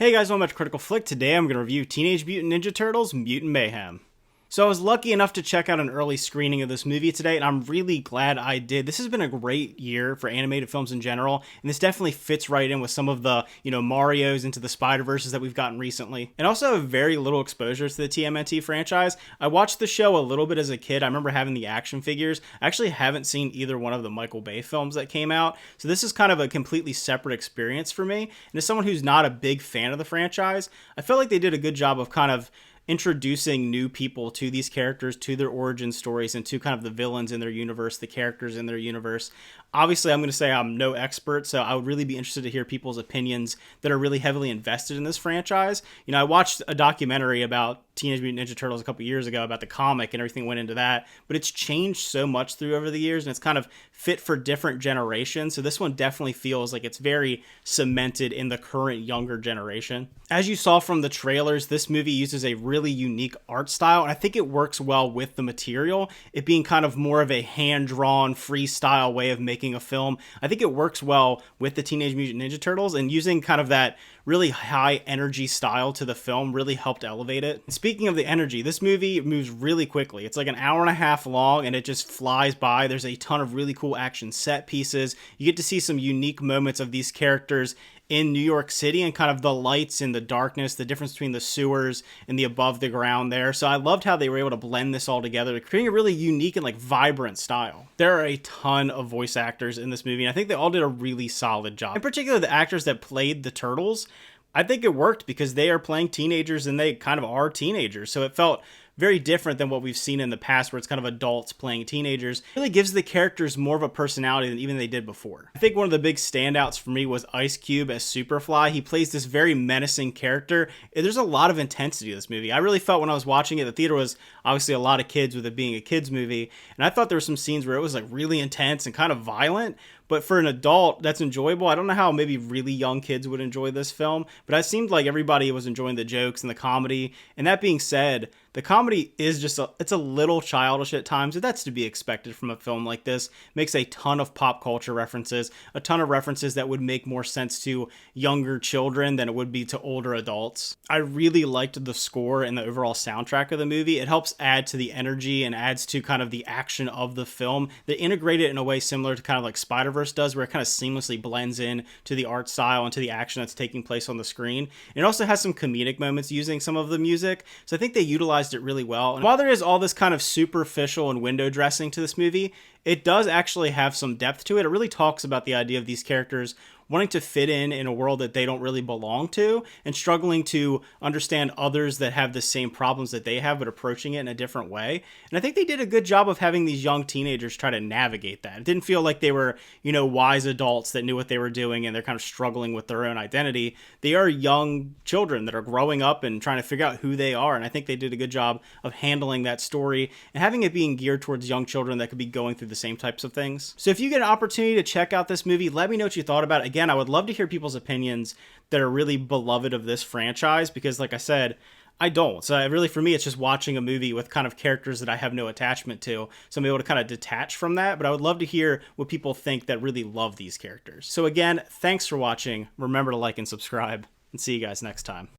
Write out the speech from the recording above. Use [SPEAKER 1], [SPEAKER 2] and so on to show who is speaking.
[SPEAKER 1] Hey guys, welcome back to Critical Flick. Today I'm going to review Teenage Mutant Ninja Turtles Mutant Mayhem. So I was lucky enough to check out an early screening of this movie today, and I'm really glad I did. This has been a great year for animated films in general, and this definitely fits right in with some of the, Marios into the Spider-Verses that we've gotten recently. And also have very little exposure to the TMNT franchise. I watched the show a little bit as a kid. I remember having the action figures. I actually haven't seen either one of the Michael Bay films that came out, so this is kind of a completely separate experience for me. And as someone who's not a big fan of the franchise, I felt like they did a good job of kind of introducing new people to these characters, to their origin stories, and to kind of the villains in their universe, the characters in their universe. Obviously, I'm going to say I'm no expert, so I would really be interested to hear people's opinions that are really heavily invested in this franchise. I watched a documentary about Teenage Mutant Ninja Turtles a couple years ago about the comic, and everything went into that, but it's changed so much through over the years, and it's kind of fit for different generations, so this one definitely feels like it's very cemented in the current younger generation. As you saw from the trailers, this movie uses a really unique art style, and I think it works well with the material, it being kind of more of a hand-drawn, freestyle way of making a film. I think it works well with the Teenage Mutant Ninja Turtles, and using kind of that really high energy style to the film really helped elevate it. And speaking of the energy, this movie moves really quickly. It's like an hour and a half long and it just flies by. There's a ton of really cool action set pieces. You get to see some unique moments of these characters in New York City and kind of the lights and the darkness, the difference between the sewers and the above the ground there. So I loved how they were able to blend this all together to create a really unique and vibrant style. There are a ton of voice actors in this movie, and I think they all did a really solid job. In particular, the actors that played the Turtles, I think it worked because they are playing teenagers and they kind of are teenagers. So it felt very different than what we've seen in the past where it's kind of adults playing teenagers. It really gives the characters more of a personality than even they did before. I think one of the big standouts for me was Ice Cube as Superfly. He plays this very menacing character. There's a lot of intensity to this movie. I really felt when I was watching it, the theater was obviously a lot of kids with it being a kids movie, and I thought there were some scenes where it was really intense and kind of violent. But for an adult, that's enjoyable. I don't know how maybe really young kids would enjoy this film, but it seemed like everybody was enjoying the jokes and the comedy. And that being said, the comedy is it's a little childish at times, but that's to be expected from a film like this. Makes a ton of pop culture references, a ton of references that would make more sense to younger children than it would be to older adults. I really liked the score and the overall soundtrack of the movie. It helps add to the energy and adds to kind of the action of the film. They integrate it in a way similar to kind of like Spider-Verse does, where it kind of seamlessly blends in to the art style and to the action that's taking place on the screen. And it also has some comedic moments using some of the music, so I think they utilized it really well. And while there is all this kind of superficial and window dressing to this movie, it does actually have some depth to it. It really talks about the idea of these characters wanting to fit in a world that they don't really belong to and struggling to understand others that have the same problems that they have but approaching it in a different way. And I think they did a good job of having these young teenagers try to navigate that. It didn't feel like they were, wise adults that knew what they were doing and they're kind of struggling with their own identity. They are young children that are growing up and trying to figure out who they are, and I think they did a good job of handling that story and having it being geared towards young children that could be going through the same types of things. So if you get an opportunity to check out this movie, let me know what you thought about it. Again, I would love to hear people's opinions that are really beloved of this franchise because, like I said, I don't. So really, for me, it's just watching a movie with kind of characters that I have no attachment to. So I'm able to kind of detach from that. But I would love to hear what people think that really love these characters. So again, thanks for watching. Remember to like and subscribe, and see you guys next time.